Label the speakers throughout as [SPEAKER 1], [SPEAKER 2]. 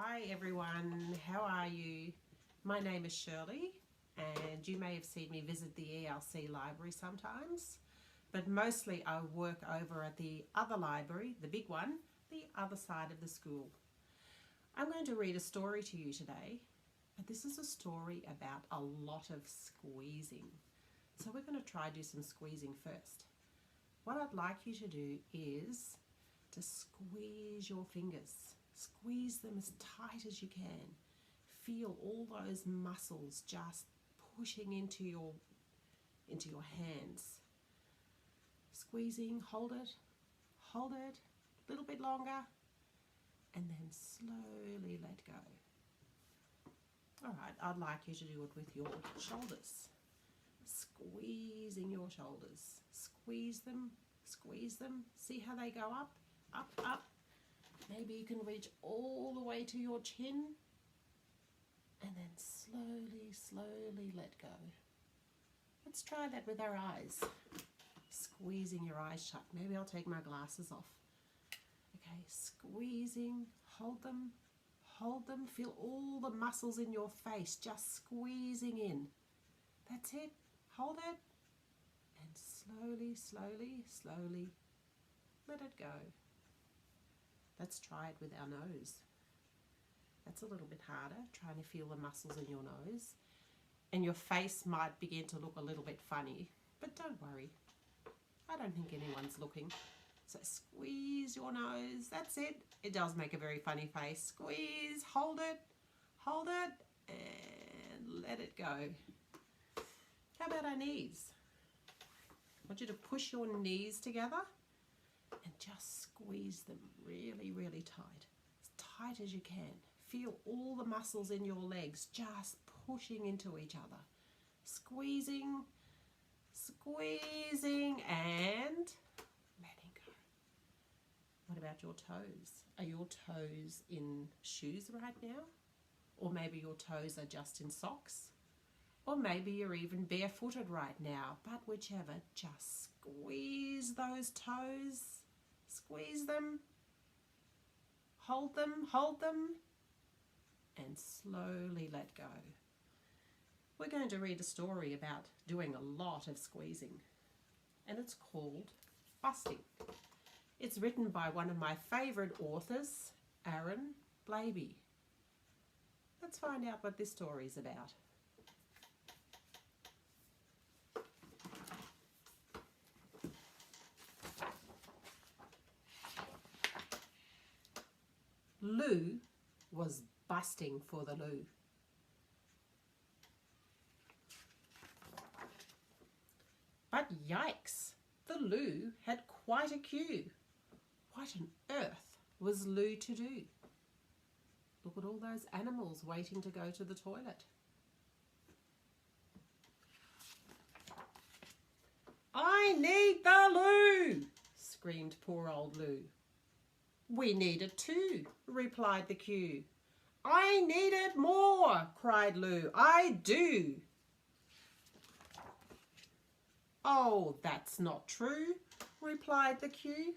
[SPEAKER 1] Hi everyone, how are you? My name is Shirley and you may have seen me visit the ELC library sometimes, but mostly I work over at the other library, the big one, the other side of the school. I'm going to read a story to you today, but this is a story about a lot of squeezing. So we're going to try do some squeezing first. What I'd like you to do is to squeeze your fingers. Squeeze them as tight as you can. Feel all those muscles just pushing into your hands. Squeezing, hold it, a little bit longer, and then slowly let go. All right, I'd like you to do it with your shoulders. Squeezing your shoulders. Squeeze them, squeeze them. See how they go up, up, up. Maybe you can reach all the way to your chin and then slowly, slowly let go. Let's try that with our eyes. Squeezing your eyes shut. Maybe I'll take my glasses off. Okay, squeezing, hold them, feel all the muscles in your face just squeezing in. That's it, hold it, and slowly, slowly, slowly let it go. Let's try it with our nose. That's a little bit harder, trying to feel the muscles in your nose. And your face might begin to look a little bit funny, but don't worry. I don't think anyone's looking. So squeeze your nose, that's it. It does make a very funny face. Squeeze, hold it, and let it go. How about our knees? I want you to push your knees together and just squeeze them really, really tight. As tight as you can. Feel all the muscles in your legs just pushing into each other. Squeezing, squeezing, and letting go. What about your toes? Are your toes in shoes right now? Or maybe your toes are just in socks? Or maybe you're even barefooted right now, but whichever, just squeeze those toes, squeeze them, hold them, and slowly let go. We're going to read a story about doing a lot of squeezing, and it's called Busting. It's written by one of my favourite authors, Blabey. Let's find out what this story is about. Lou was busting for the loo. But yikes, the loo had quite a queue. What on earth was Lou to do? Look at all those animals waiting to go to the toilet. I need the loo, screamed poor old Lou. We need it too, replied the queue. I need it more, cried Lou. I do. Oh, that's not true, replied the queue.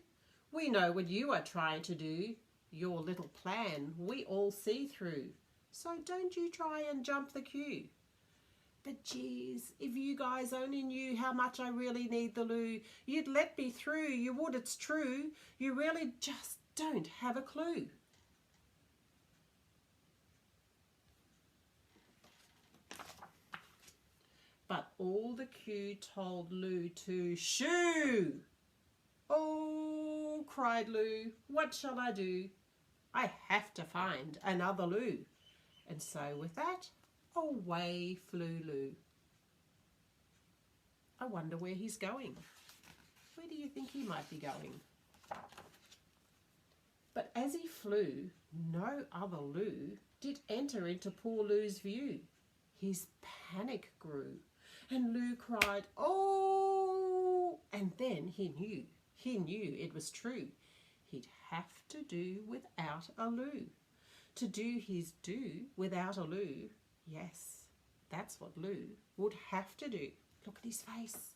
[SPEAKER 1] We know what you are trying to do. Your little plan we all see through. So don't you try and jump the queue. But geez, if you guys only knew how much I really need the loo, you'd let me through. You would, it's true. You really just don't have a clue. But all the queue told Lou to shoo. Oh, cried Lou, what shall I do? I have to find another loo. And so with that, away flew Lou. I wonder where he's going. Where do you think he might be going? But as he flew, no other Lou did enter into poor Lou's view. His panic grew, and Lou cried, oh! And then he knew it was true. He'd have to do without a loo. To do his do without a loo, yes, that's what Lou would have to do. Look at his face.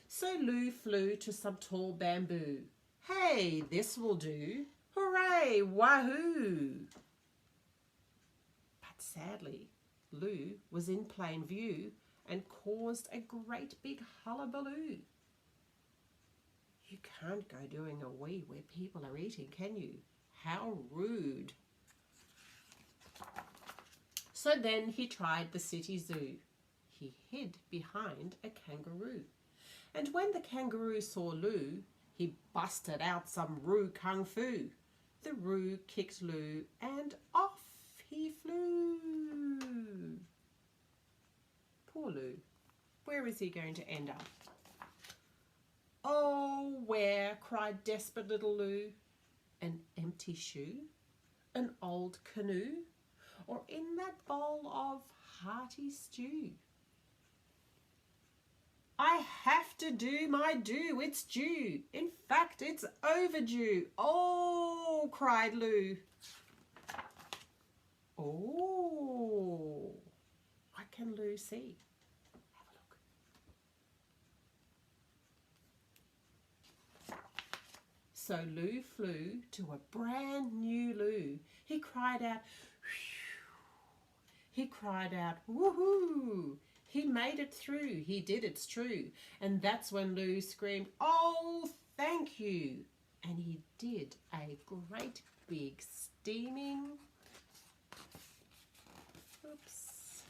[SPEAKER 1] So Lou flew to some tall bamboo. Hey, this will do. Hooray, wahoo! But sadly, Lou was in plain view and caused a great big hullabaloo. You can't go doing a wee where people are eating, can you? How rude. So then he tried the city zoo. He hid behind a kangaroo. And when the kangaroo saw Lou, he busted out some Roo Kung Fu. The Roo kicked Lou and off he flew. Poor Lou. Where is he going to end up? Oh, where? Cried desperate little Lou. An empty shoe? An old canoe? Or in that bowl of hearty stew? I have to do my due, it's due. In fact, it's overdue. Oh, cried Lou. Oh, what can Lou see? Have a look. So Lou flew to a brand new Lou. He cried out, whew. He cried out, woohoo. He made it through, he did, it's true. And that's when Lou screamed, oh, thank you. And he did a great big steaming, oops,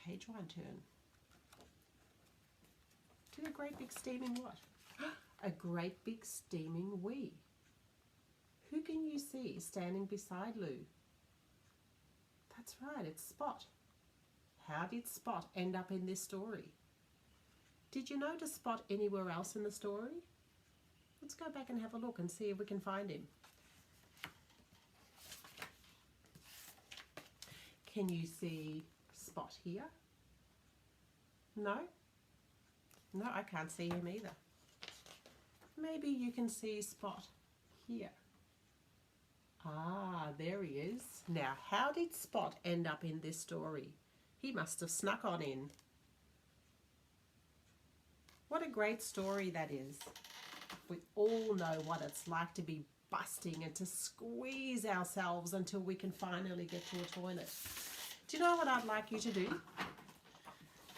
[SPEAKER 1] page one turn. Did a great big steaming what? A great big steaming wee. Who can you see standing beside Lou? That's right, it's Spot. How did Spot end up in this story? Did you notice Spot anywhere else in the story? Let's go back and have a look and see if we can find him. Can you see Spot here? No? No, I can't see him either. Maybe you can see Spot here. Ah, there he is. Now, how did Spot end up in this story? He must have snuck on in. What a great story that is. We all know what it's like to be busting and to squeeze ourselves until we can finally get to a toilet. Do you know what I'd like you to do?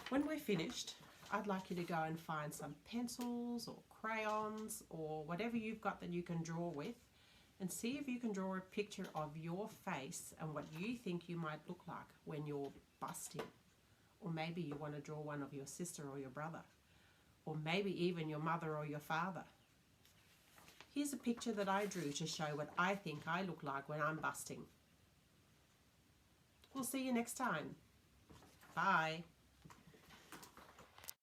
[SPEAKER 1] When we're finished, I'd like you to go and find some pencils or crayons or whatever you've got that you can draw with, and see if you can draw a picture of your face and what you think you might look like when you're busting. Or maybe you want to draw one of your sister or your brother, or maybe even your mother or your father. Here's a picture that I drew to show what I think I look like when I'm busting. We'll see you next time. Bye.